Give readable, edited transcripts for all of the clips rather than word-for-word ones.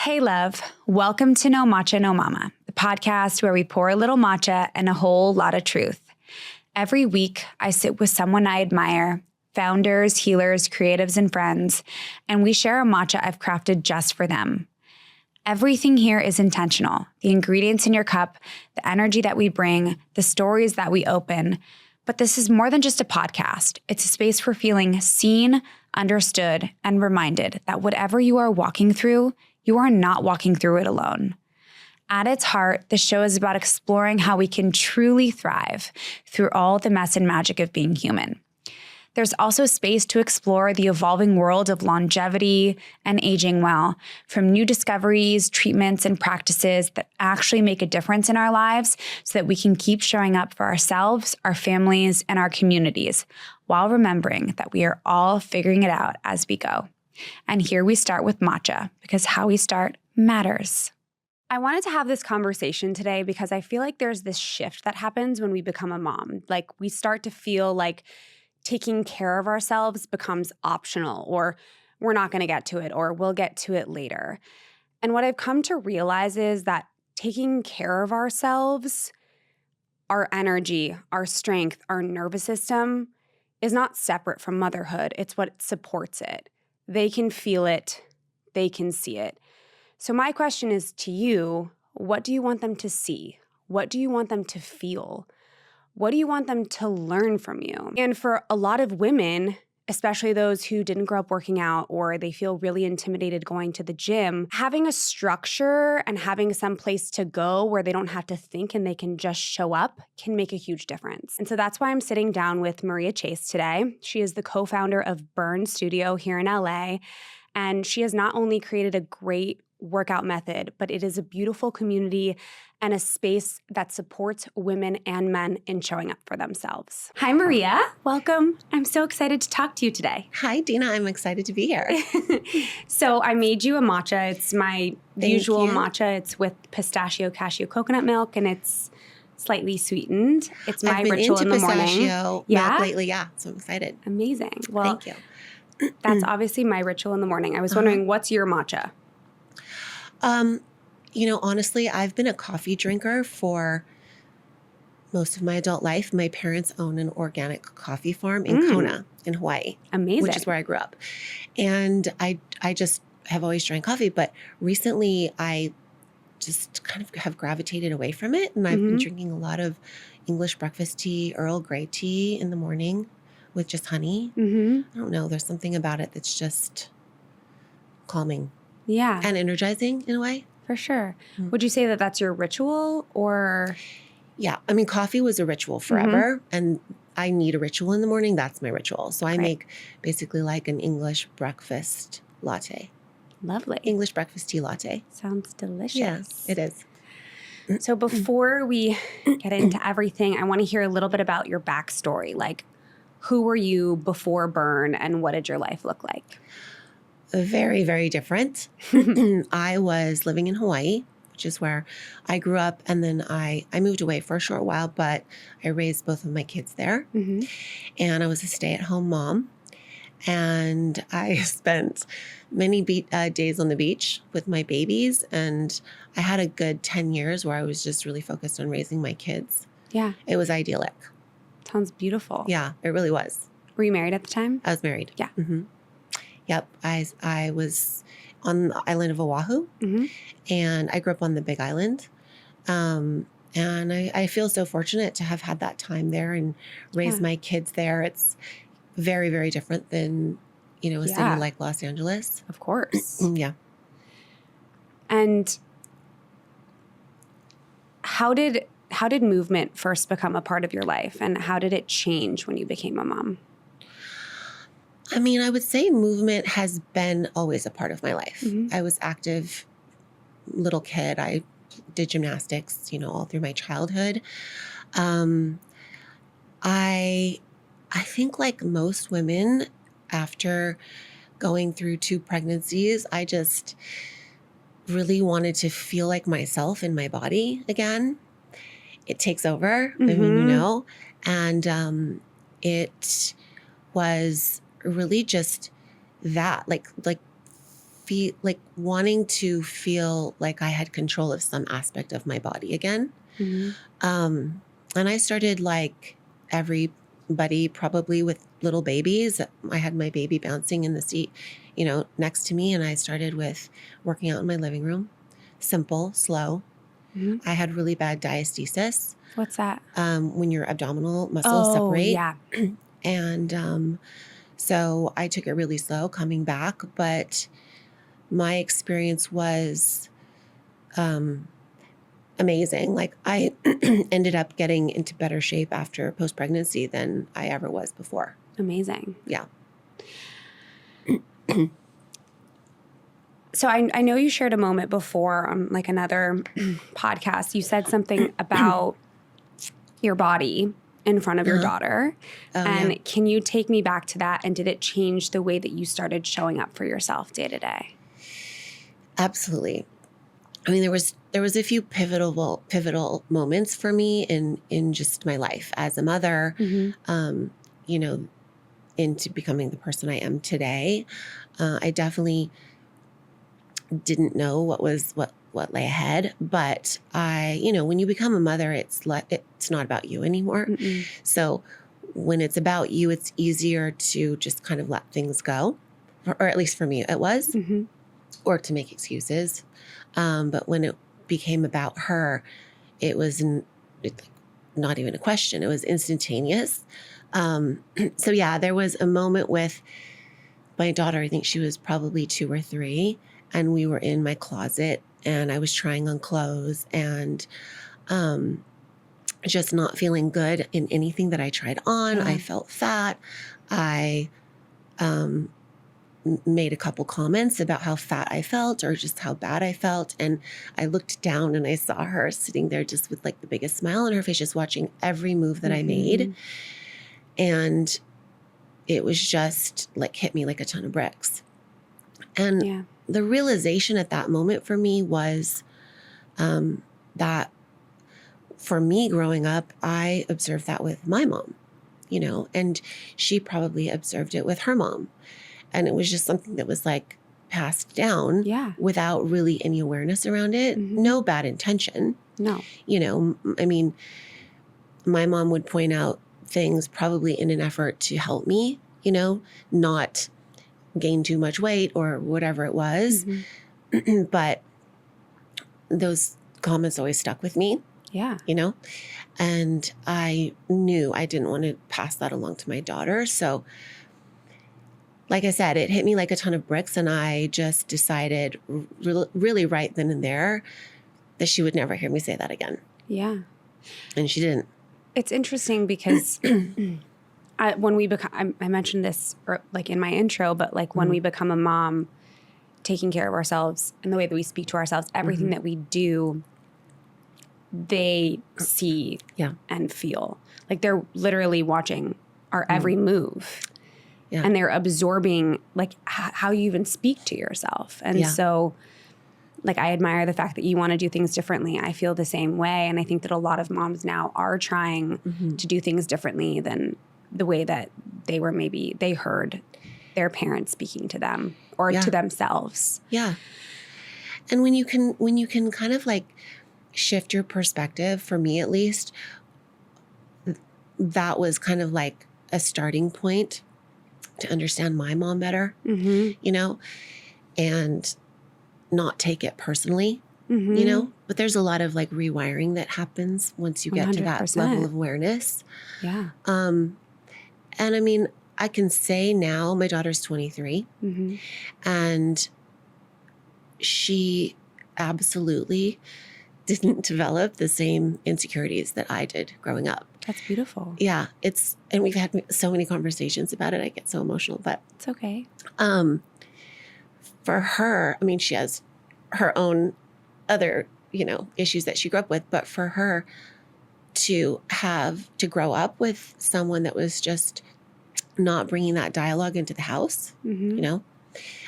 Hey, love. Welcome to No Matcha, No Mama, the podcast where we pour a little matcha and a whole lot of truth. Every week, I sit with someone I admire, founders, healers, creatives, and friends, and we share a matcha I've crafted just for them. Everything here is intentional. The ingredients in your cup, the energy that we bring, the stories that we open. But this is more than just a podcast. It's a space for feeling seen, understood, and reminded that whatever you are walking through, you are not walking through it alone. At its heart, the show is about exploring how we can truly thrive through all the mess and magic of being human. There's also space to explore the evolving world of longevity and aging well, from new discoveries, treatments, and practices that actually make a difference in our lives so that we can keep showing up for ourselves, our families, and our communities, while remembering that we are all figuring it out as we go. And here we start with matcha, because how we start matters. I wanted to have this conversation today because I feel like there's this shift that happens when we become a mom. Like, we start to feel like taking care of ourselves becomes optional, or we're not going to get to it, or we'll get to it later. And what I've come to realize is that taking care of ourselves, our energy, our strength, our nervous system is not separate from motherhood. It's what supports it. They can feel it. They can see it. So my question is to you, what do you want them to see? What do you want them to feel? What do you want them to learn from you? And for a lot of women, especially those who didn't grow up working out or they feel really intimidated going to the gym, having a structure and having some place to go where they don't have to think and they can just show up can make a huge difference. And so that's why I'm sitting down with Maria Chase today. She is the co-founder of Burn Studio here in LA. And she has not only created a great workout method, but it is a beautiful community and a space that supports women and men in showing up for themselves. Hi, Maria. Welcome. I'm so excited to talk to you today. Hi, Dina. I'm excited to be here. So I made you a matcha. It's my usual matcha. It's with pistachio, cashew, coconut milk, and it's slightly sweetened. It's my ritual in the morning. I've been into pistachio milk lately, so I'm excited. Amazing. Well, thank you. That's obviously my ritual in the morning. I was wondering, what's your matcha? Honestly, I've been a coffee drinker for most of my adult life. My parents own an organic coffee farm in Kona, in Hawaii. Amazing. Which is where I grew up. And I just have always drank coffee, but recently I just kind of have gravitated away from it. And I've been drinking a lot of English breakfast tea, Earl Grey tea in the morning with just honey. I don't know. There's something about it that's just calming. Yeah. And energizing in a way. For sure. Would you say that that's your ritual or? Yeah. I mean, coffee was a ritual forever and I need a ritual in the morning. That's my ritual. So I make basically like an English breakfast latte. Lovely. English breakfast tea latte. Sounds delicious. Yes, it is. So before we get into everything, I want to hear a little bit about your backstory. Like, who were you before Burn and what did your life look like? Very, very different. I was living in Hawaii, which is where I grew up. And then I moved away for a short while, but I raised both of my kids there. And I was a stay-at-home mom. And I spent many days on the beach with my babies. And I had a good 10 years where I was just really focused on raising my kids. Yeah. It was idyllic. Sounds beautiful. Yeah, it really was. Were you married at the time? I was married. Yeah. Yep. I was on the island of Oahu and I grew up on the Big Island. And I feel so fortunate to have had that time there and raise my kids there. It's very, very different than, a city like Los Angeles. Of course. Yeah. And how did movement first become a part of your life and how did it change when you became a mom? I mean, I would say movement has been always a part of my life. I was active little kid. I did gymnastics, all through my childhood. I think like most women, after going through 2 pregnancies, I just really wanted to feel like myself in my body again. It takes over, and it was really just that, like wanting to feel like I had control of some aspect of my body again. Mm-hmm. And I started like everybody probably with little babies. I had my baby bouncing in the seat, next to me. And I started with working out in my living room. Simple, slow. Mm-hmm. I had really bad diastasis. What's that? When your abdominal muscles separate. Yeah. And so I took it really slow coming back. But my experience was amazing. Like I ended up getting into better shape after post-pregnancy than I ever was before. Amazing. Yeah. So I know you shared a moment before on like another podcast. You said something about your body in front of your daughter. And can you take me back to that? And did it change the way that you started showing up for yourself day to day? Absolutely. I mean, there was a few pivotal moments for me in just my life as a mother, into becoming the person I am today. I definitely didn't know what lay ahead, but when you become a mother, it's not about you anymore. Mm-mm. So when it's about you, it's easier to just kind of let things go, or at least for me, it was, Mm-hmm. or to make excuses. But when it became about her, it was not even a question. It was instantaneous. So yeah, there was a moment with my daughter. I think she was probably 2 or 3, and we were in my closet, and I was trying on clothes and just not feeling good in anything that I tried on. I felt fat. I made a couple comments about how fat I felt or just how bad I felt. And I looked down and I saw her sitting there just with like the biggest smile on her face, just watching every move that I made. And it was just like hit me like a ton of bricks. And the realization at that moment for me was that for me growing up, I observed that with my mom, and she probably observed it with her mom. And it was just something that was like passed down without really any awareness around it. Mm-hmm. No bad intention. No. I mean, my mom would point out things probably in an effort to help me, not gain too much weight or whatever it was. Mm-hmm. But those comments always stuck with me. Yeah. And I knew I didn't want to pass that along to my daughter. So like I said, it hit me like a ton of bricks, and I just decided really right then and there that she would never hear me say that again. Yeah. And she didn't. It's interesting because when we become, I mentioned this like in my intro, but like when we become a mom, taking care of ourselves and the way that we speak to ourselves, everything that we do, they see and feel. Like they're literally watching our every move. Yeah. And they're absorbing like how you even speak to yourself. And so like I admire the fact that you want to do things differently. I feel the same way. And I think that a lot of moms now are trying to do things differently than the way that they heard their parents speaking to them or to themselves. Yeah. And when you can kind of like shift your perspective, for me at least, that was kind of like a starting point to understand my mom better, and not take it personally, but there's a lot of like rewiring that happens once you get 100%. To that level of awareness. Yeah. And I mean, I can say now my daughter's 23 and she absolutely didn't develop the same insecurities that I did growing up. That's beautiful. Yeah, and we've had so many conversations about it. I get so emotional, but it's okay. For her, I mean, she has her own other, issues that she grew up with, but for her to grow up with someone that was just not bringing that dialogue into the house,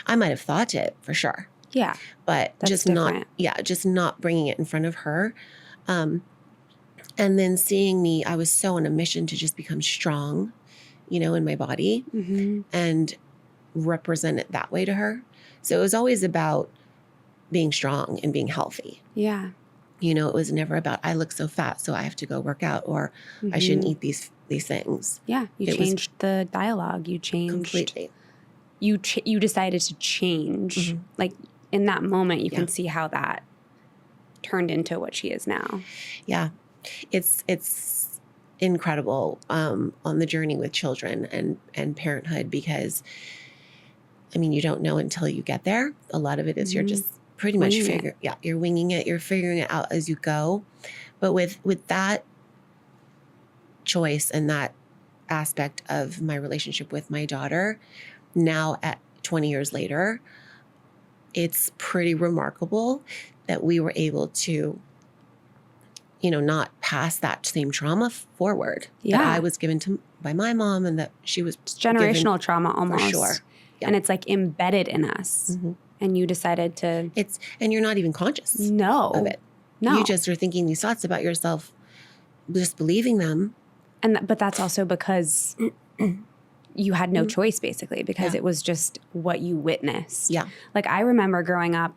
I might have thought it for sure. Yeah. But that's just different. just not bringing it in front of her. And then seeing me, I was so on a mission to just become strong, in my body and represent it that way to her. So it was always about being strong and being healthy. Yeah. You know, it was never about, I look so fat, so I have to go work out, or I shouldn't eat these things. Yeah. You changed the dialogue. You changed. Completely. You decided to change. Like in that moment, you can see how that turned into what she is now. Yeah. It's incredible on the journey with children and parenthood, because, I mean, you don't know until you get there. A lot of it is you're just pretty much you're winging it. You're figuring it out as you go. But with that choice and that aspect of my relationship with my daughter, now at 20 years later, it's pretty remarkable that we were able to, you know, not pass that same trauma forward that I was given to by my mom, and that she was generational trauma almost. For sure. Yeah. And it's like embedded in us. And you decided to... And you're not even conscious of it. No. You just are thinking these thoughts about yourself, just believing them. But that's also because you had no choice, basically, because it was just what you witnessed. Yeah. Like, I remember growing up,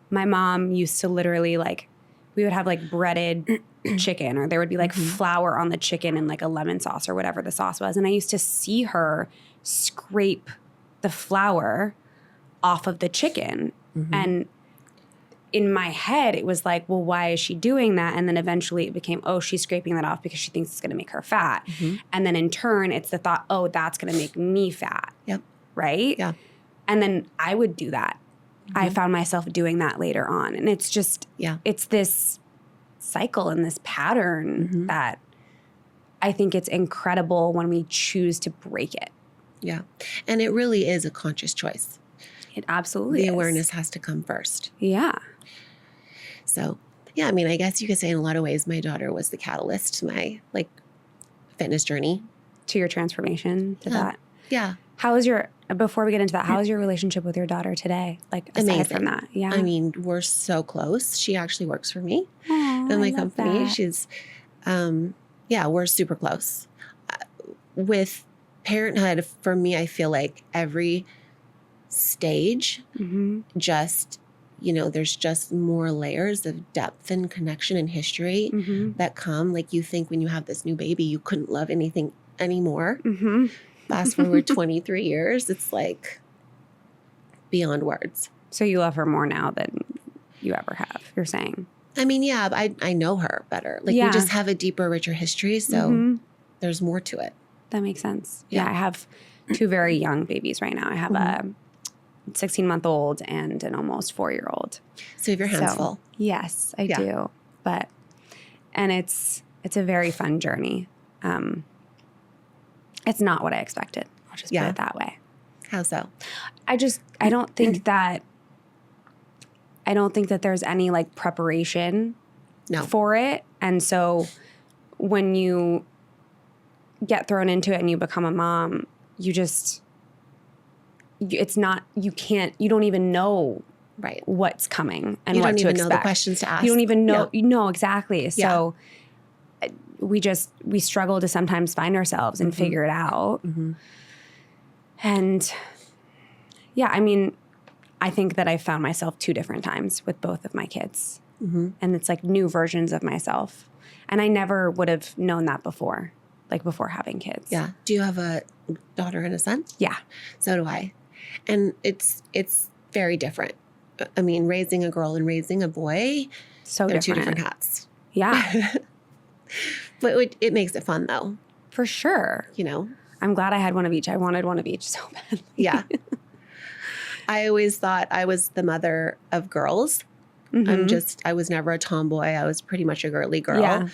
my mom used to literally, like, we would have, like, breaded chicken, or there would be, like, flour on the chicken and, like, a lemon sauce or whatever the sauce was. And I used to see her scrape the flour off of the chicken. And in my head, it was like, well, why is she doing that? And then eventually it became, oh, she's scraping that off because she thinks it's going to make her fat. And then in turn, it's the thought, oh, that's going to make me fat. Yep. Right? Yeah. And then I would do that. I found myself doing that later on. And it's just, it's this cycle and this pattern that I think it's incredible when we choose to break it. Yeah. And it really is a conscious choice. It absolutely is. The awareness has to come first. Yeah. So, yeah, I mean, I guess you could say in a lot of ways my daughter was the catalyst to my, like, fitness journey. To your transformation, to that. Yeah. How is your, before we get into that, how is your relationship with your daughter today? Like, aside Amazing. from that? Yeah. I mean, we're so close. She actually works for me Aww, in my I love company. that. She's, we're super close. With parenthood, for me, I feel like every stage just, you know, there's just more layers of depth and connection and history that come. Like, you think when you have this new baby, you couldn't love anything anymore. Fast forward 23 years, it's like beyond words. So you love her more now than you ever have, you're saying? I mean, yeah, I know her better. Like, we just have a deeper, richer history. So there's more to it. That makes sense. Yeah, I have two very young babies right now. I have a 16-month-old and an almost 4-year-old. So you have your hands full. Yes, I do. And it's a very fun journey. It's not what I expected. I'll just put it that way. How so? I don't think that there's any, like, preparation for it. And so when you get thrown into it and you become a mom, you don't even know what's coming and what to expect. You don't even know the questions to ask. You don't even know. You know, exactly. So we struggle to sometimes find ourselves and figure it out. And yeah, I mean, I think that I found myself 2 different times with both of my kids. And it's like new versions of myself. And I never would have known that before, like before having kids. Yeah. Do you have a daughter and a son? Yeah. So do I. And it's very different. I mean, raising a girl and raising a boy, they're 2 different hats. Yeah. But it makes it fun, though. For sure. You know? I'm glad I had one of each. I wanted one of each so badly. Yeah. I always thought I was the mother of girls. I was never a tomboy. I was pretty much a girly girl. Yeah.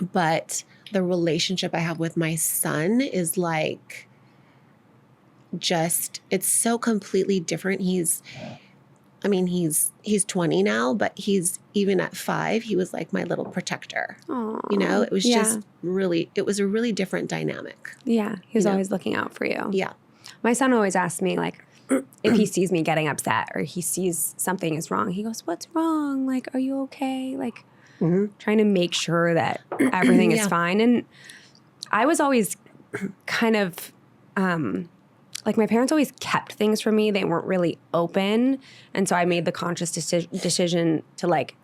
But the relationship I have with my son is like, it's so completely different. He's 20 now, but even at 5, he was like my little protector. Aww. You know, it was just it was a really different dynamic. Yeah. He was always looking out for you. Yeah. My son always asks me, like, if he sees me getting upset or he sees something is wrong, he goes, "What's wrong? Like, are you okay?" Like, trying to make sure that everything is fine. And I was always kind of like my parents always kept things from me. They weren't really open. And so I made the conscious decision to like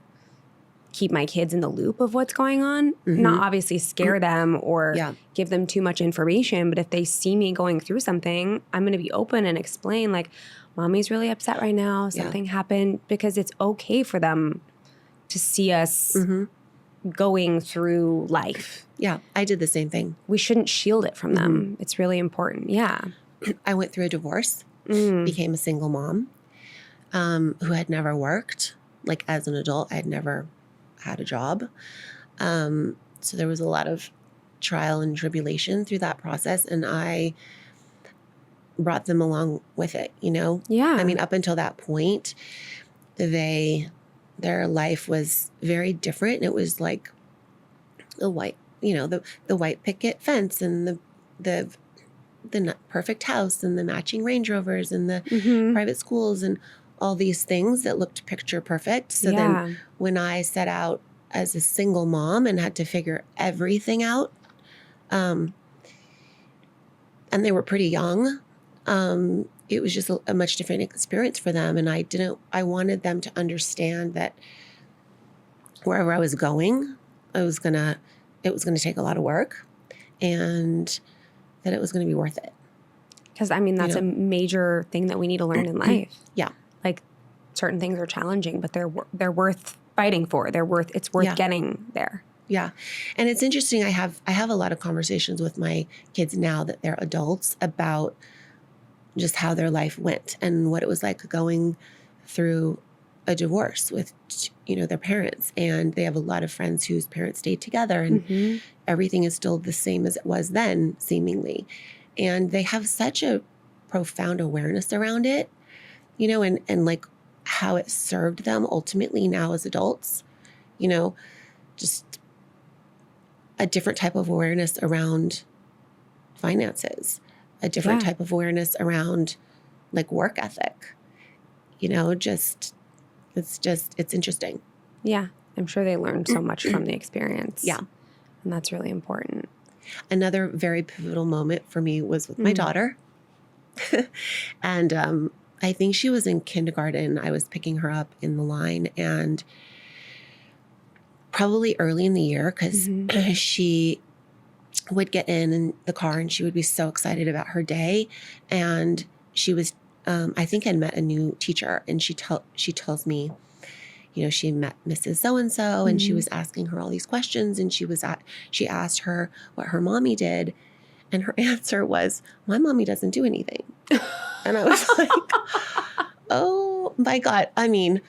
keep my kids in the loop of what's going on. Not obviously scare them or give them too much information. But if they see me going through something, I'm going to be open and explain like, Mommy's really upset right now. Something happened, because it's okay for them to see us going through life. Yeah, I did the same thing. We shouldn't shield it from them. It's really important. Yeah. I went through a divorce, became a single mom who had never worked. Like as an adult, I had never had a job. So there was a lot of trial and tribulation through that process. And I brought them along with it, you know? Yeah. I mean, up until that point, their life was very different. It was like the white, you know, the white picket fence and the perfect house and the matching Range Rovers and the private schools and all these things that looked picture perfect. So then when I set out as a single mom and had to figure everything out, and they were pretty young, it was just a much different experience for them. And I wanted them to understand that wherever I was going, it was going to take a lot of work, and that it was going to be worth it. Because, I mean, that's a major thing that we need to learn in life. Yeah. Like, certain things are challenging, but they're worth fighting for. It's worth getting there. Yeah. And it's interesting. I have a lot of conversations with my kids now that they're adults about just how their life went and what it was like going through a divorce with, you know, their parents. And they have a lot of friends whose parents stayed together, and everything is still the same as it was then, seemingly. And they have such a profound awareness around it, you know, and like how it served them ultimately now as adults, you know, just a different type of awareness around finances, a different type of awareness around like work ethic, you know, it's interesting. Yeah. I'm sure they learned so much from the experience. Yeah. And that's really important. Another very pivotal moment for me was with my daughter. And I think she was in kindergarten. I was picking her up in the line, and probably early in the year, because she would get in the car and she would be so excited about her day. And she was, I think I'd met a new teacher, and she tells me, you know, she met Mrs. So-and-so, and she was asking her all these questions, and she asked her what her mommy did. And her answer was, my mommy doesn't do anything. And I was like, oh my God. I mean,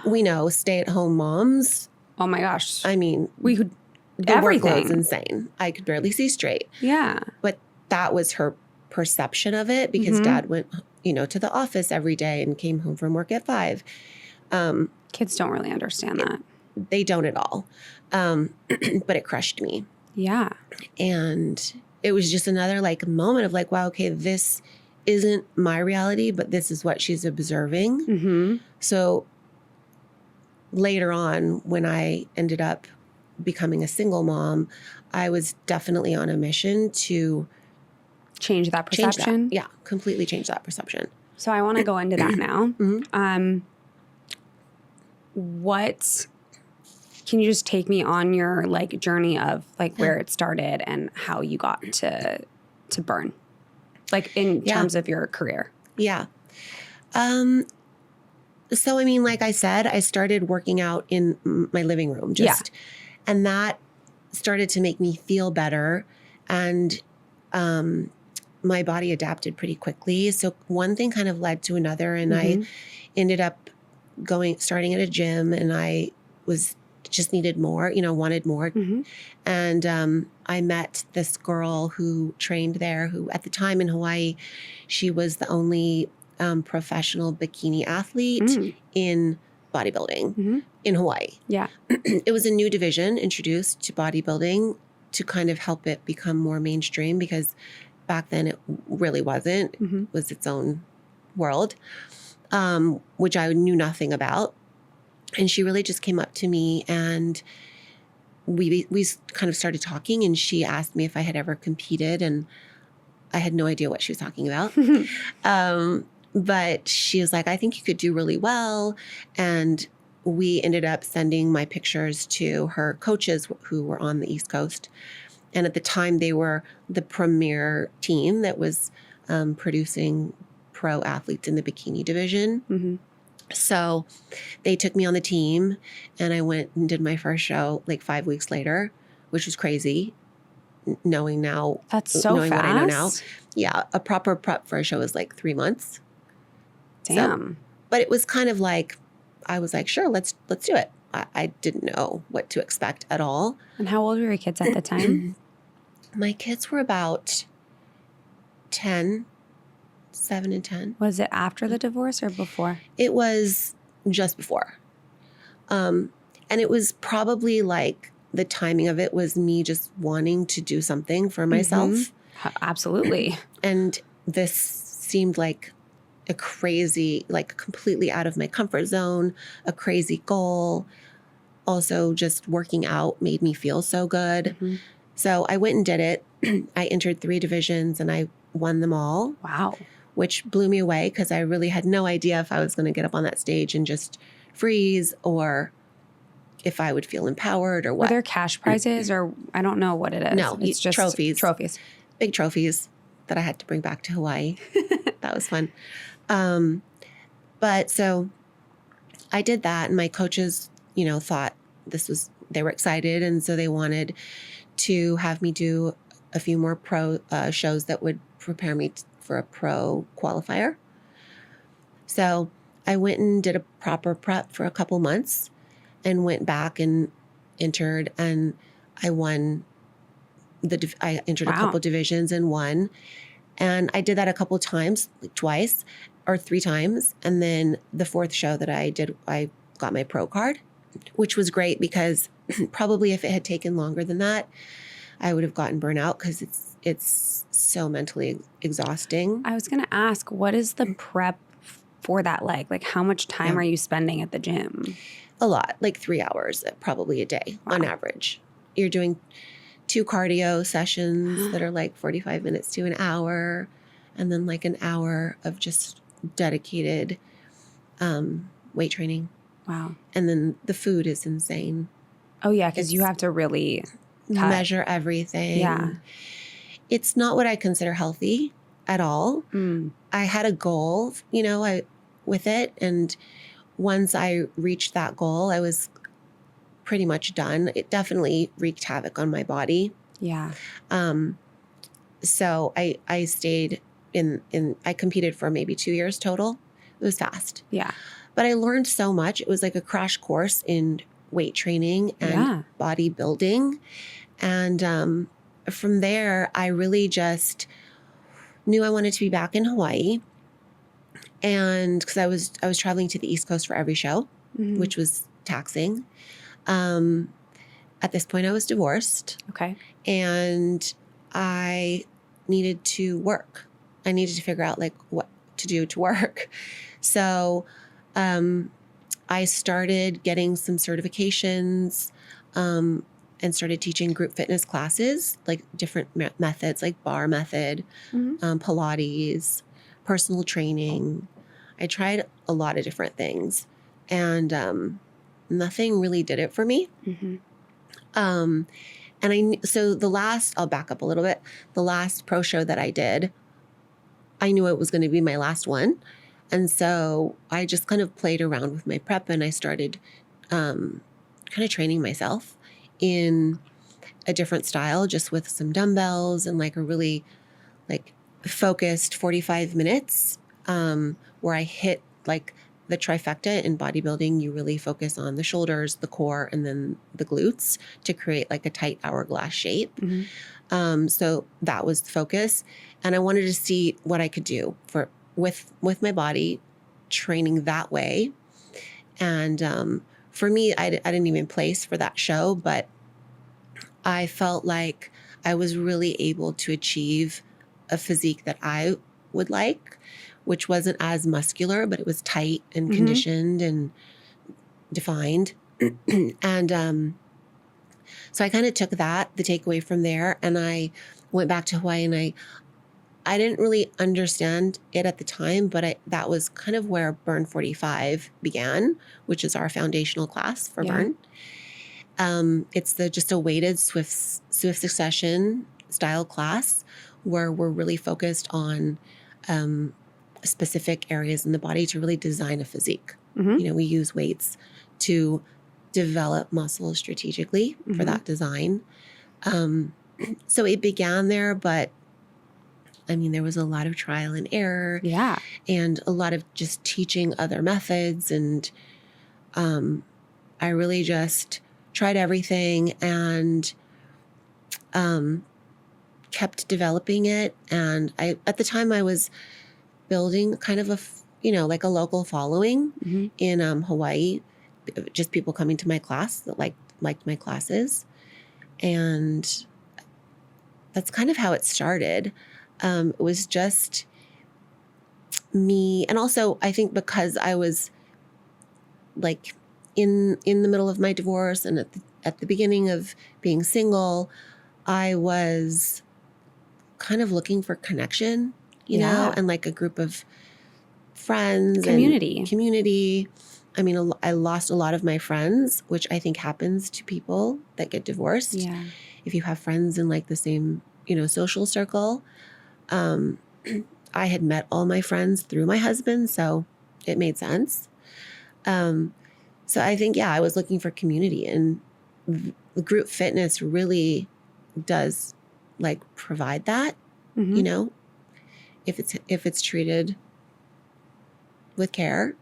we know stay-at-home moms. Oh my gosh. I mean, we could, the everything. workload's insane. I could barely see straight. Yeah. But that was her perception of it, because Dad went, you know, to the office every day and came home from work at 5. Kids don't really understand that. They don't at all. But it crushed me. Yeah. And it was just another like moment of like, wow, okay, this isn't my reality, but this is what she's observing. So later on, when I ended up becoming a single mom, I was definitely on a mission to change that perception. Yeah, completely change that perception. So I want to go into that now. Can you just take me on your like journey of like where it started and how you got to burn, like in terms of your career? Yeah. So, I mean, like I said, I started working out in my living room and that started to make me feel better. And, my body adapted pretty quickly. So one thing kind of led to another, and I ended up starting at a gym, and I just needed more, you know, wanted more. And I met this girl who trained there, who at the time in Hawaii, she was the only professional bikini athlete in bodybuilding in Hawaii. Yeah. It was a new division introduced to bodybuilding to kind of help it become more mainstream, because back then it really wasn't. It was its own world, which I knew nothing about. And she really just came up to me, and we kind of started talking, and she asked me if I had ever competed. And I had no idea what she was talking about. But she was like, I think you could do really well. And we ended up sending my pictures to her coaches who were on the East Coast. And at the time, they were the premier team that was producing pro athletes in the bikini division. Mm-hmm. So they took me on the team, and I went and did my first show like 5 weeks later, which was crazy. Knowing now, That's so knowing fast. what I know now. Yeah, a proper prep for a show is like 3 months. Damn. But it was kind of like, I was like, sure, let's do it. I didn't know what to expect at all. And how old were your kids at the time? My kids were about 10, 7 and 10. Was it after the divorce or before? It was just before. And it was probably like the timing of it was me just wanting to do something for myself. Mm-hmm. Absolutely. And this seemed like a crazy, like completely out of my comfort zone, a crazy goal. Also, just working out made me feel so good. Mm-hmm. So I went and did it. I entered 3 divisions and I won them all. Wow. Which blew me away because I really had no idea if I was going to get up on that stage and just freeze or if I would feel empowered or what. Were there cash prizes or I don't know what it is. No, it's just trophies. Trophies. Big trophies that I had to bring back to Hawaii. That was fun. But so I did that, and my coaches, thought they were excited. And so they wanted to have me do a few more pro shows that would prepare me for a pro qualifier. So I went and did a proper prep for a couple months and went back and entered, and I won. I entered a couple divisions and won. And I did that a couple times, like twice or 3 times. And then the 4th show that I did, I got my pro card, which was great because probably if it had taken longer than that, I would have gotten burnout because it's so mentally exhausting. I was going to ask, what is the prep for that like? Like how much time are you spending at the gym? A lot, like 3 hours, probably a day on average. You're doing 2 cardio sessions that are like 45 minutes to an hour, and then like an hour of just dedicated weight training. Wow. And then the food is insane. Oh yeah, because you have to really measure everything. Yeah. It's not what I consider healthy at all. I had a goal, with it. And once I reached that goal, I was pretty much done. It definitely wreaked havoc on my body. Yeah. So I stayed I competed for maybe 2 years total. It was fast. Yeah. But I learned so much. It was like a crash course in weight training and bodybuilding. And from there, I really just knew I wanted to be back in Hawaii. And because I was traveling to the East Coast for every show, which was taxing. At this point, I was divorced. Okay. And I needed to work. I needed to figure out like what to do to work. So I started getting some certifications and started teaching group fitness classes, like different methods, like bar method, Pilates, personal training. I tried a lot of different things, and nothing really did it for me. And I'll back up a little bit. The last pro show that I did, I knew it was going to be my last one. And so I just kind of played around with my prep, and I started kind of training myself in a different style, just with some dumbbells and like a really like focused 45 minutes where I hit like the trifecta in bodybuilding. You really focus on the shoulders, the core, and then the glutes to create like a tight hourglass shape. So that was the focus. And I wanted to see what I could do with my body, training that way. And for me, I didn't even place for that show, but I felt like I was really able to achieve a physique that I would like, which wasn't as muscular, but it was tight and conditioned and defined. And so I kind of took the takeaway from there, and I went back to Hawaii, and I didn't really understand it at the time, but that was kind of where Burn 45 began, which is our foundational class for Burn. It's just a weighted swift succession style class where we're really focused on specific areas in the body to really design a physique. We use weights to develop muscle strategically for that design. So it began there, but I mean, there was a lot of trial and error. Yeah. And a lot of just teaching other methods. And I really just tried everything and kept developing it. And at the time I was building kind of like a local following in Hawaii, just people coming to my class that liked my classes. And that's kind of how it started. It was just me. And also I think because I was like in the middle of my divorce and at the beginning of being single, I was kind of looking for connection, you know, and like a group of friends. Community. I mean, I lost a lot of my friends, which I think happens to people that get divorced. Yeah. If you have friends in like the same, social circle. I had met all my friends through my husband, so it made sense. So I think, I was looking for community, and group fitness really does like provide that, if it's treated with care.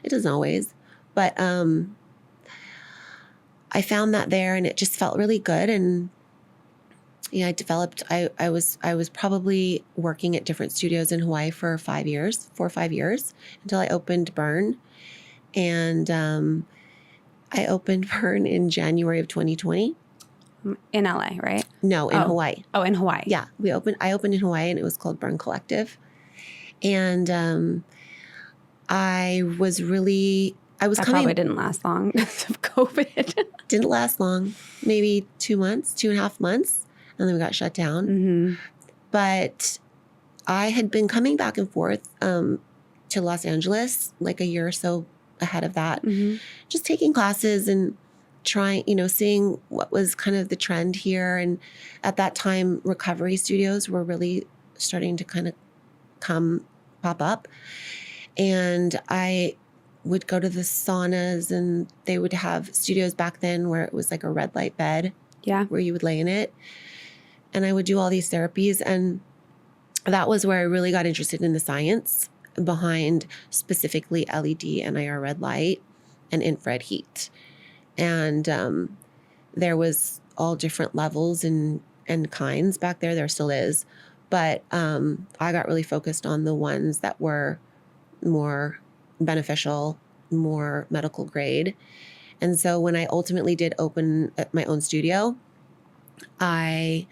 It doesn't always, but I found that there, and it just felt really good. And I developed. I was probably working at different studios in Hawaii for 4 or 5 years until I opened Burn, and I opened Burn in January of 2020. In LA, right? No, in Hawaii. Oh, in Hawaii. Yeah, I opened in Hawaii, and it was called Burn Collective, and I was probably didn't last long because of COVID. Didn't last long, maybe 2.5 months. And then we got shut down. But I had been coming back and forth to Los Angeles like a year or so ahead of that, just taking classes and trying, seeing what was kind of the trend here. And at that time, recovery studios were really starting to kind of pop up. And I would go to the saunas, and they would have studios back then where it was like a red light bed where you would lay in it. And I would do all these therapies. And that was where I really got interested in the science behind specifically LED, NIR red light, and infrared heat. And there was all different levels and kinds back there. There still is. But I got really focused on the ones that were more beneficial, more medical grade. And so when I ultimately did open my own studio, I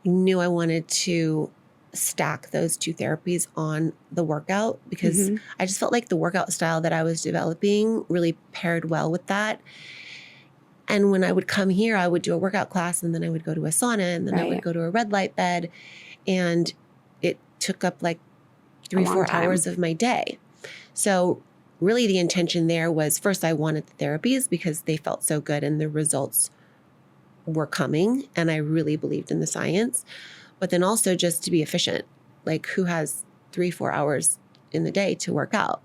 knew I wanted to stack those two therapies on the workout, because I just felt like the workout style that I was developing really paired well with that. And when I would come here, I would do a workout class, and then I would go to a sauna, and then I would go to a red light bed. And it took up like 3-4 hours of my day. So really the intention there was, first I wanted the therapies because they felt so good and the results were coming, and I really believed in the science. But then also just to be efficient, like who has 3-4 hours in the day to work out?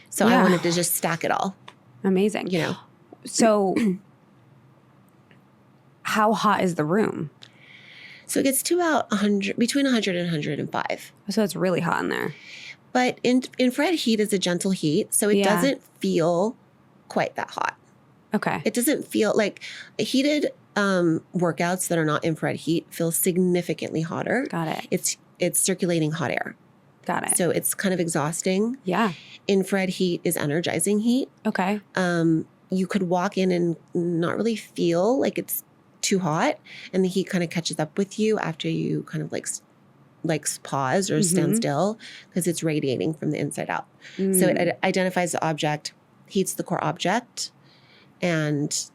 So I wanted to just stack it all. Amazing. So how hot is the room? So it gets to about between 100 and 105. So it's really hot in there. But infrared heat is a gentle heat, so it doesn't feel quite that hot. Okay. It doesn't feel like heated workouts that are not infrared heat feel significantly hotter. Got it. It's circulating hot air. Got it. So it's kind of exhausting. Yeah. Infrared heat is energizing heat. Okay. You could walk in and not really feel like it's too hot, and the heat kind of catches up with you after you kind of like pause or stand still, because it's radiating from the inside out. So it identifies the object, heats the core object, and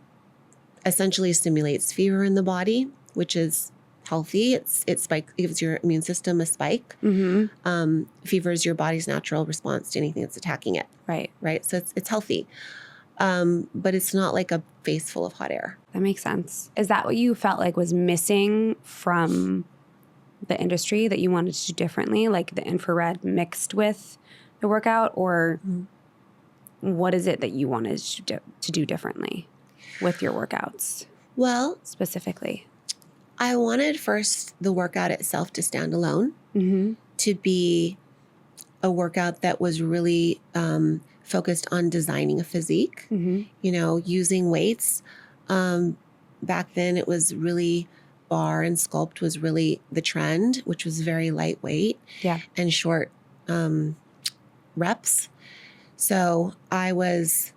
essentially stimulates fever in the body, which is healthy. It gives your immune system a spike. Fever is your body's natural response to anything that's attacking it. Right. So it's healthy. But it's not like a face full of hot air. That makes sense. Is that what you felt like was missing from the industry that you wanted to do differently, like the infrared mixed with the workout, or what is it that you wanted to do differently with your workouts? Well, specifically, I wanted first the workout itself to stand alone, to be a workout that was really focused on designing a physique, using weights. Back then it was really bar and sculpt was really the trend, which was very lightweight and short reps. So I was,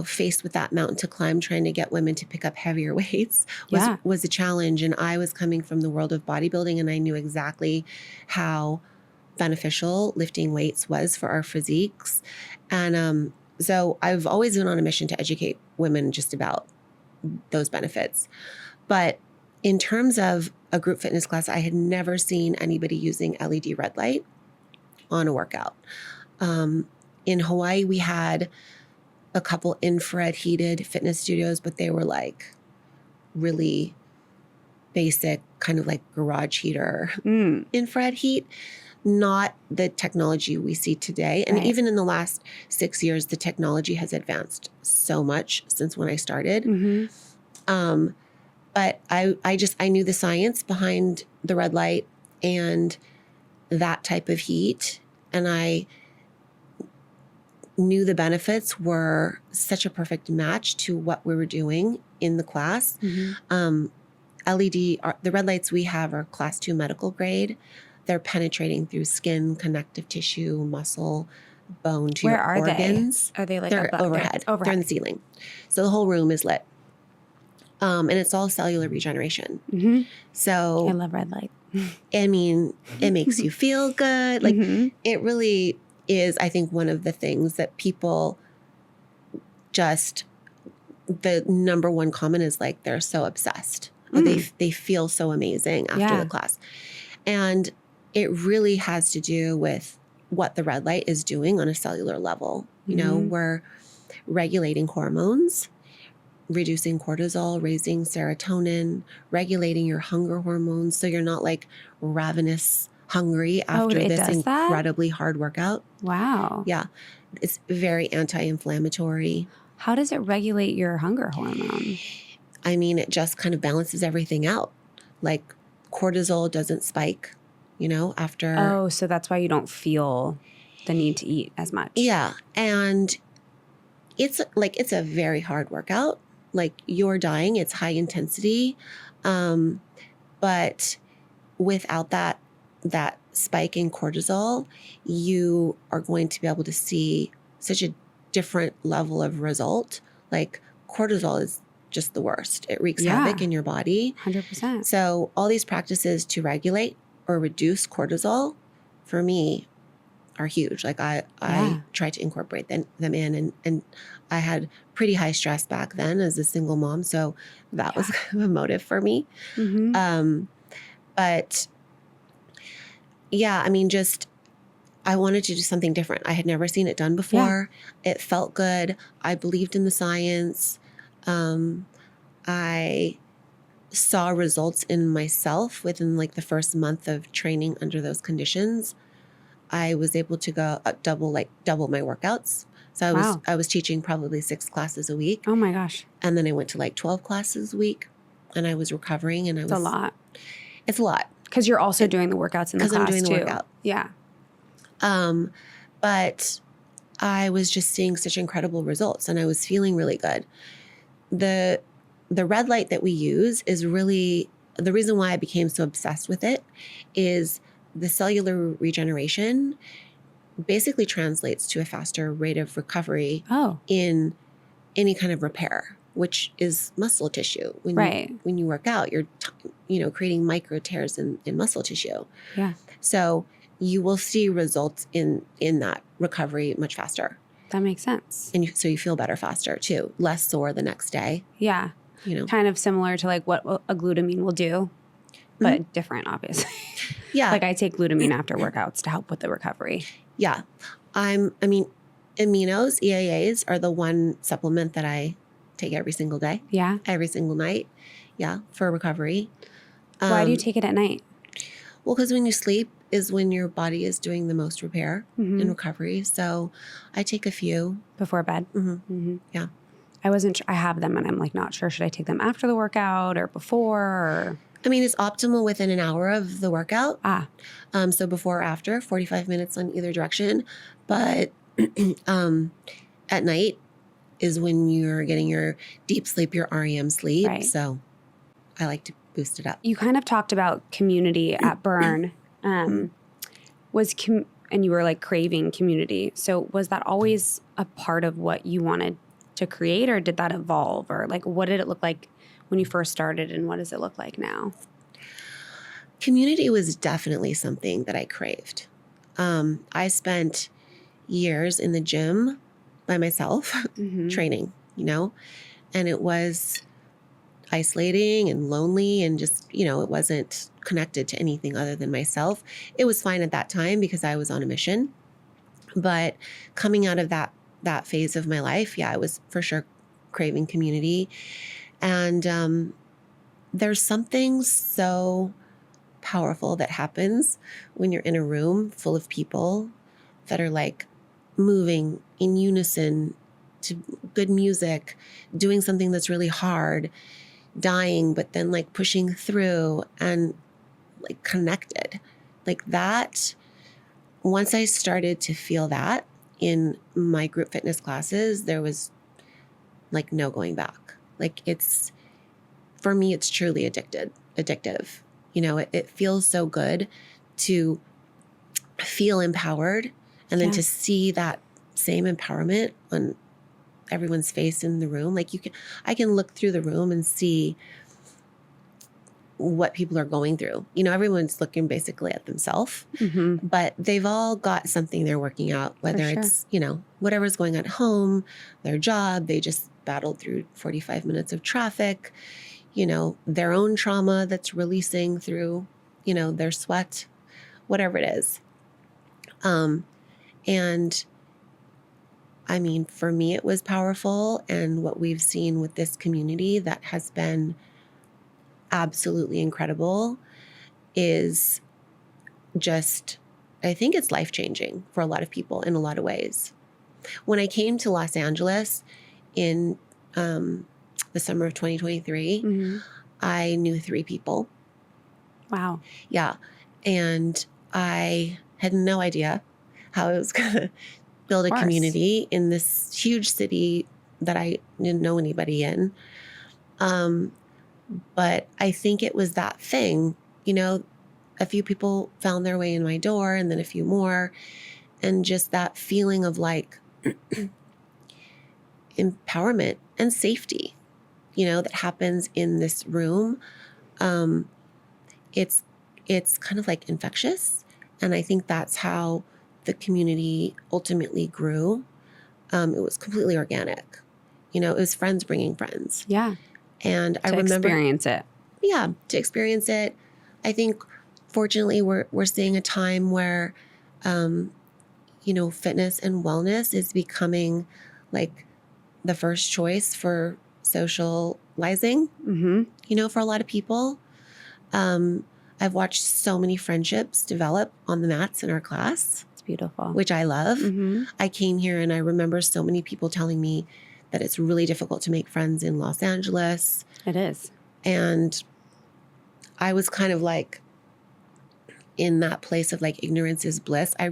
faced with that mountain to climb, trying to get women to pick up heavier weights was a challenge. And I was coming from the world of bodybuilding, and I knew exactly how beneficial lifting weights was for our physiques. And so I've always been on a mission to educate women just about those benefits. But in terms of a group fitness class, I had never seen anybody using LED red light on a workout. In Hawaii, we had a couple infrared heated fitness studios, but they were like really basic, kind of like garage heater infrared heat, not the technology we see today. And even in the last 6 years, the technology has advanced so much since when I started. But I knew the science behind the red light and that type of heat. And I knew the benefits were such a perfect match to what we were doing in the class. The red lights we have are class 2 medical grade. They're penetrating through skin, connective tissue, muscle, bone to your organs. Are they like they're overhead? They're in the ceiling. So the whole room is lit. And it's all cellular regeneration. So I love red light. I mean, it makes you feel good. Like it really is, I think, one of the things that people just, the number one comment is like, they're so obsessed. Or they feel so amazing after the class. And it really has to do with what the red light is doing on a cellular level. We're regulating hormones, reducing cortisol, raising serotonin, regulating your hunger hormones. So you're not like ravenous hungry after this incredibly hard workout. Wow. Yeah. It's very anti-inflammatory. How does it regulate your hunger hormone? I mean, it just kind of balances everything out. Like cortisol doesn't spike, after. Oh, so that's why you don't feel the need to eat as much. Yeah. And it's a very hard workout. Like you're dying, it's high intensity. But without that spike in cortisol, you are going to be able to see such a different level of result. Like cortisol is just the worst. It wreaks havoc in your body. 100%. So all these practices to regulate or reduce cortisol, for me, are huge. Like I try to incorporate them in, and I had pretty high stress back then as a single mom. So that was kind of a motive for me. But yeah, I mean, I wanted to do something different. I had never seen it done before. It felt good. I believed in the science. I saw results in myself within like the first month of training under those conditions. I was able to go double my workouts. So I was teaching probably 6 classes a week. Oh my gosh. And then I went to like 12 classes a week, and I was recovering, and It's a lot. It's a lot. Because you're also doing the workouts in the class too. Because I'm doing the workout. Yeah. But I was just seeing such incredible results, and I was feeling really good. The red light that we use is really, the reason why I became so obsessed with it is the cellular regeneration basically translates to a faster rate of recovery in any kind of repair, which is muscle tissue. When you work out, you're creating micro tears in muscle tissue. Yeah. So you will see results in that recovery much faster. That makes sense. And so you feel better faster too, less sore the next day. Yeah. Kind of similar to like what a glutamine will do. but different, obviously. Yeah. Like I take glutamine after workouts to help with the recovery. Yeah. Aminos, EAAs are the one supplement that I take every single day. Yeah. Every single night. Yeah. For recovery. Why do you take it at night? Well, because when you sleep is when your body is doing the most repair and recovery. So I take a few. Before bed? Yeah. I wasn't I have them and I'm like not sure. Should I take them after the workout or before? Or? I mean, it's optimal within an hour of the workout. So before or after, 45 minutes on either direction. But at night is when you're getting your deep sleep, your REM sleep. Right. So I like to boost it up. You kind of talked about community at Burn. And you were like craving community. So was that always a part of what you wanted to create, or did that evolve? Or like, what did it look like when you first started, and what does it look like now? Community was definitely something that I craved. I spent years in the gym by myself training, and it was isolating and lonely and just, it wasn't connected to anything other than myself. It was fine at that time because I was on a mission. But coming out of that phase of my life, I was for sure craving community. And there's something so powerful that happens when you're in a room full of people that are like moving in unison to good music, doing something that's really hard, dying, but then like pushing through and like connected. Like that, once I started to feel that in my group fitness classes, there was like no going back. Like for me, it's truly addictive. It feels so good to feel empowered and then to see that same empowerment on everyone's face in the room. Like I can look through the room and see what people are going through. Everyone's looking basically at themselves, but they've all got something they're working out, whether it's, whatever's going on at home, their job, they just battled through 45 minutes of traffic, their own trauma that's releasing through, their sweat, whatever it is. And I mean, for me, it was powerful. And what we've seen with this community that has been absolutely incredible is just, I think it's life-changing for a lot of people in a lot of ways. When I came to Los Angeles in the summer of 2023, I knew 3 people. Wow. Yeah. And I had no idea how I was going to build a community in this huge city that I didn't know anybody in. But I think it was that thing, a few people found their way in my door and then a few more. And just that feeling of like empowerment and safety, that happens in this room. It's kind of like infectious. And I think that's how the community ultimately grew. It was completely organic. It was friends bringing friends. Yeah. And I remember experience it. Yeah, to experience it. I think fortunately we're seeing a time where fitness and wellness is becoming like the first choice for socializing, for a lot of people. I've watched so many friendships develop on the mats in our class. It's beautiful. Which I love. I came here and I remember so many people telling me that it's really difficult to make friends in Los Angeles. It is. And I was kind of like in that place of like ignorance is bliss. I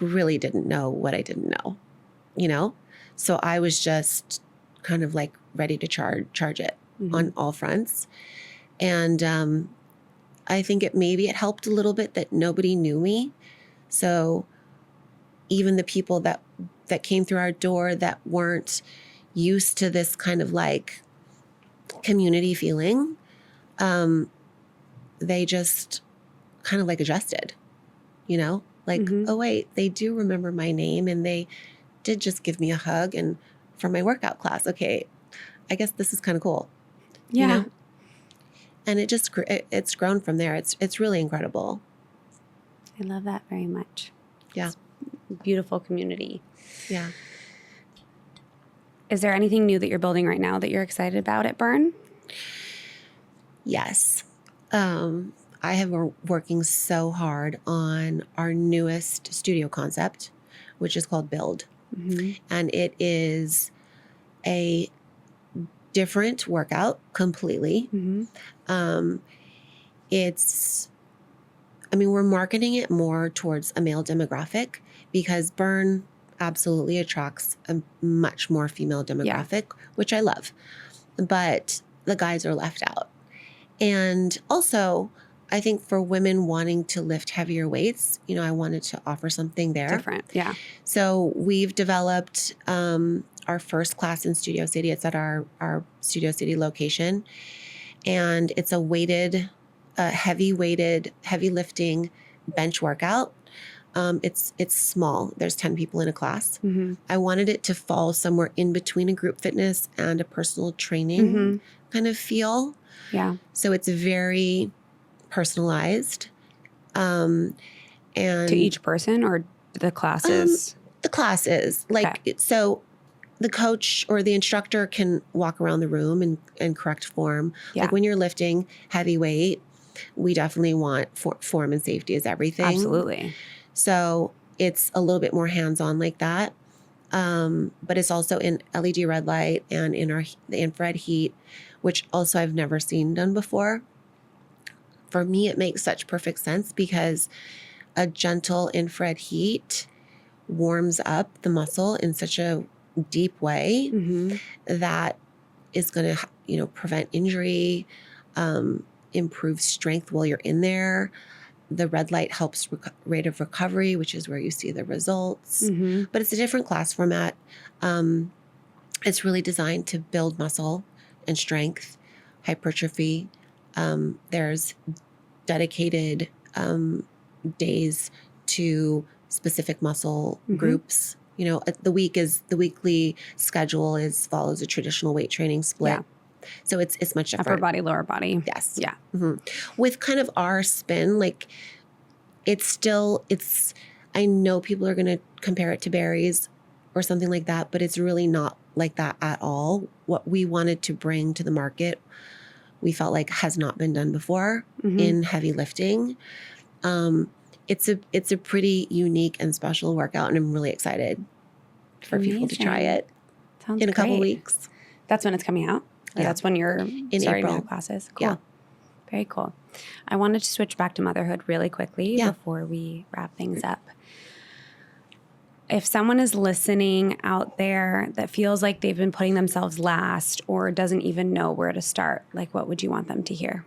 really didn't know what I didn't know, So I was just kind of like ready to charge it on all fronts. And I think it helped a little bit that nobody knew me. So even the people that came through our door that weren't used to this kind of like community feeling, they just kind of like adjusted, like, oh wait, they do remember my name and they did just give me a hug and from my workout class. Okay, I guess this is kind of cool. Yeah. And it's grown from there. It's really incredible. I love that very much. Yeah. It's a beautiful community. Yeah. Is there anything new that you're building right now that you're excited about at Burn? Yes. I have been working so hard on our newest studio concept, which is called Build. Mm-hmm. And it is a different workout completely. Mm-hmm. We're marketing it more towards a male demographic because Burn absolutely attracts a much more female demographic, which I love. But the guys are left out. And also, I think for women wanting to lift heavier weights, I wanted to offer something there. Different, yeah. So we've developed our first class in Studio City. It's at our Studio City location. And it's a weighted, heavy lifting bench workout. It's small. There's 10 people in a class. Mm-hmm. I wanted it to fall somewhere in between a group fitness and a personal training kind of feel. Yeah. So it's very personalized. And to each person or the classes? The classes. So the coach or the instructor can walk around the room and correct form. Yeah. Like when you're lifting heavy weight, we definitely want form and safety is everything. Absolutely. So it's a little bit more hands-on like that. But it's also in LED red light and in the infrared heat, which also I've never seen done before. For me, it makes such perfect sense because a gentle infrared heat warms up the muscle in such a deep way that is going to, prevent injury, improve strength while you're in there. The red light helps rate of recovery, which is where you see the results. But it's a different class format. It's really designed to build muscle and strength, hypertrophy. There's dedicated days to specific muscle groups. The weekly schedule follows a traditional weight training split. Yeah. So it's much different. Upper body, lower body. Yes. Yeah. With kind of our spin, like I know people are going to compare it to Barry's or something like that, but it's really not like that at all. What we wanted to bring to the market, we felt like has not been done before in heavy lifting. It's a pretty unique and special workout, and I'm really excited for people to try it. Sounds in a couple weeks. That's when it's coming out? Yeah. That's when you're starting April. your classes? Cool. Yeah. Very cool. I wanted to switch back to motherhood really quickly before we wrap things up. If someone is listening out there that feels like they've been putting themselves last or doesn't even know where to start, like what would you want them to hear?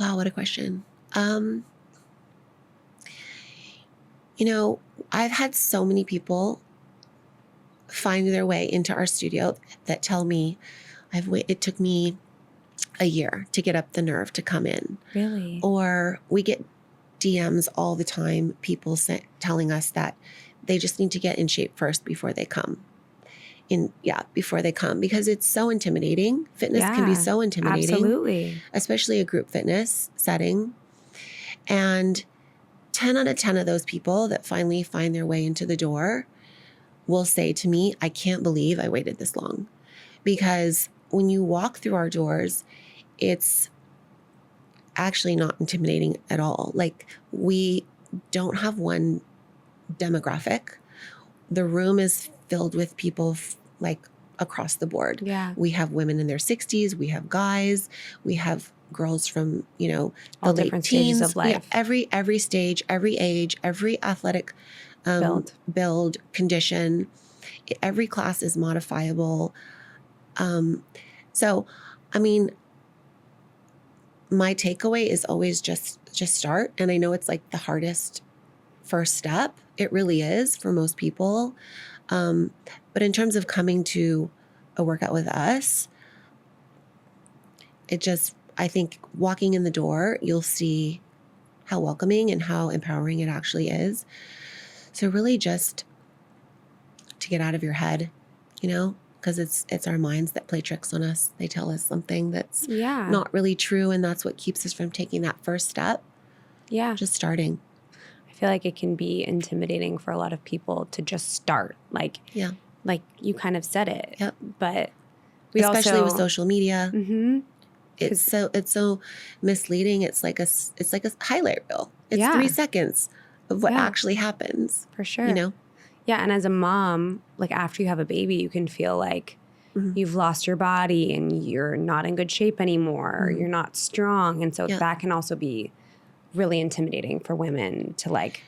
Wow, what a question. I've had so many people find their way into our studio that tell me it took me a year to get up the nerve to come in. Really? Or we get DMs all the time, people telling us that they just need to get in shape first before they come. Because it's so intimidating. Fitness can be so intimidating. Absolutely. Especially a group fitness setting. And 10 out of 10 of those people that finally find their way into the door will say to me, I can't believe I waited this long. Because when you walk through our doors, it's actually not intimidating at all. Like, we don't have one demographic. The room is filled with people across the board. Yeah. We have women in their 60s. We have guys. We have girls from, the all late different teens. stages of life. Every stage, every age, every athletic build, condition. Every class is modifiable. My takeaway is always just start. And I know it's like the hardest first step. It really is for most people. But in terms of coming to a workout with us, I think walking in the door, you'll see how welcoming and how empowering it actually is. So really just to get out of your head, because it's our minds that play tricks on us. They tell us something that's Yeah. not really true, and that's what keeps us from taking that first step, Yeah. just starting. I feel like it can be intimidating for a lot of people to just start. Like you kind of said it. Yep. But we especially also, with social media. Mm-hmm. It's so misleading. It's like a highlight reel. It's 3 seconds of what actually happens. For sure. You know? Yeah. And as a mom, like after you have a baby, you can feel like you've lost your body and you're not in good shape anymore. You're not strong. And so that can also be really intimidating for women to like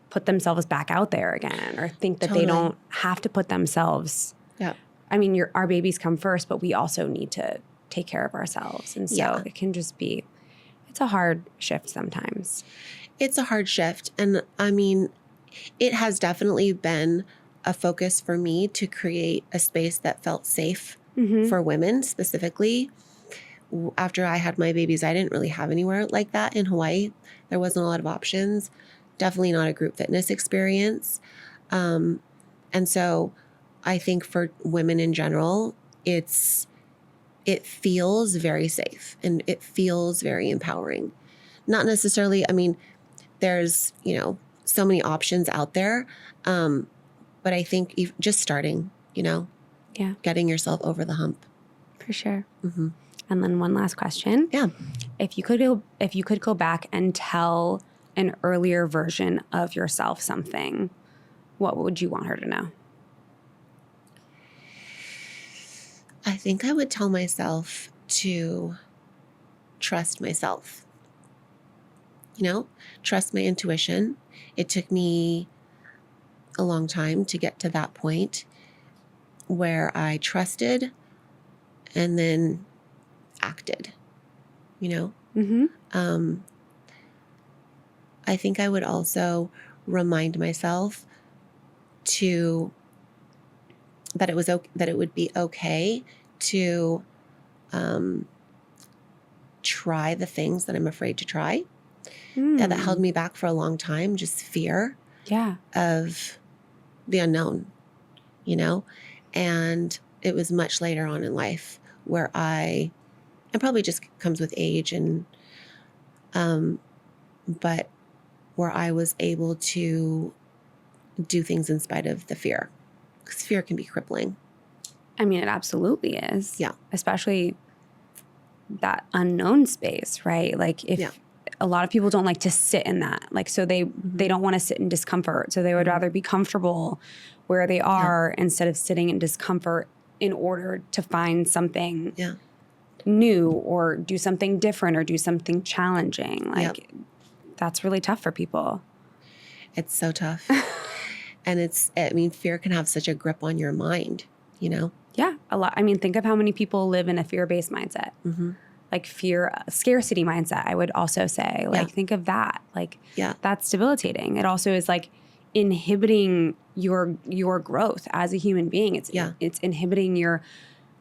put themselves back out there again, or think that they don't have to put themselves. Yeah. I mean, our babies come first, but we also need to take care of ourselves. And so it can just be, it's a hard shift sometimes. It's a hard shift. And I mean, it has definitely been a focus for me to create a space that felt safe for women specifically. After I had my babies, I didn't really have anywhere like that in Hawaii. There wasn't a lot of options. Definitely not a group fitness experience. And so I think for women in general, it feels very safe and it feels very empowering. Not necessarily, I mean, there's, so many options out there. But I think just starting, getting yourself over the hump. For sure. Mm-hmm. And then one last question. Yeah. If you could go back and tell an earlier version of yourself something, what would you want her to know? I think I would tell myself to trust myself. Trust my intuition. It took me a long time to get to that point where I trusted and then acted, Mm-hmm. I think I would also remind myself that it would be okay to try the things that I'm afraid to try. That held me back for a long time, just fear of the unknown, and it was much later on in life where and probably just comes with age but where I was able to do things in spite of the fear, because fear can be crippling. I mean, it absolutely is. Yeah. Especially that unknown space, right? Like if a lot of people don't like to sit in that, like, so they don't want to sit in discomfort. So they would rather be comfortable where they are instead of sitting in discomfort in order to find something new or do something different or do something challenging. Like that's really tough for people. It's so tough. And fear can have such a grip on your mind, Yeah, a lot. I mean, think of how many people live in a fear-based mindset. Mm-hmm. Like scarcity mindset, I would also say. Like, think of that. Like, that's debilitating. It also is like inhibiting your growth as a human being. It's inhibiting your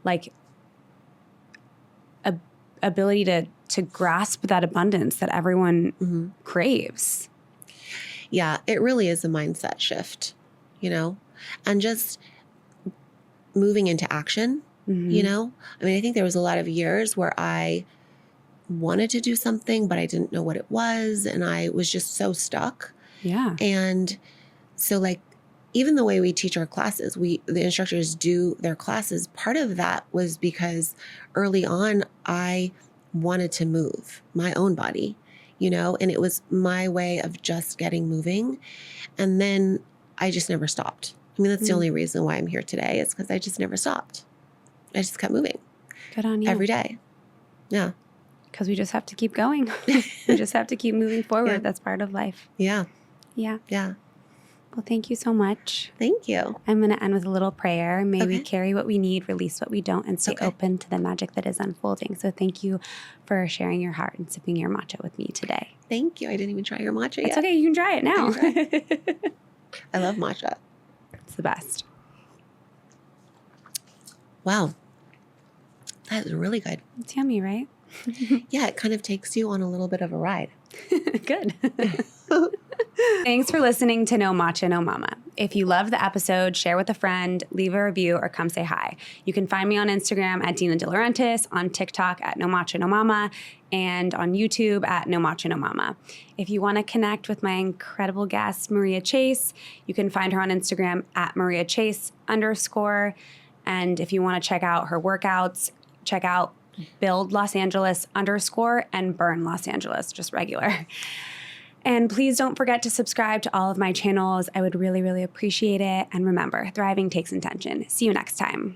like ability to grasp that abundance that everyone craves. Yeah, it really is a mindset shift, and just moving into action, I mean, I think there was a lot of years where I wanted to do something, but I didn't know what it was. And I was just so stuck. Yeah. And so like, even the way we teach our classes, the instructors do their classes. Part of that was because early on, I wanted to move my own body, and it was my way of just getting moving. And then I just never stopped. I mean, that's the only reason why I'm here today, is because I just never stopped. I just kept moving. Good on you. Every day. Yeah. Because we just have to keep going. We just have to keep moving forward. Yeah. That's part of life. Yeah. Yeah. Yeah. Well, thank you so much. Thank you. I'm going to end with a little prayer. May we carry what we need, release what we don't, and stay open to the magic that is unfolding. So thank you for sharing your heart and sipping your matcha with me today. Thank you. I didn't even try your matcha yet. It's okay. You can try it now. I love matcha. It's the best. Wow. That is really good. It's yummy, right? Yeah, it kind of takes you on a little bit of a ride. Good. Thanks for listening to No Matcha, No Mama. If you love the episode, share with a friend, leave a review, or come say hi. You can find me on Instagram at Dina De Laurentiis, on TikTok at No Macho No Mama, and on YouTube at No Macho No Mama. If you want to connect with my incredible guest, Maria Chase, you can find her on Instagram at Maria Chase _. And if you want to check out her workouts, check out Build Los Angeles _ and Burn Los Angeles, just regular. And please don't forget to subscribe to all of my channels. I would really, really appreciate it. And remember, thriving takes intention. See you next time.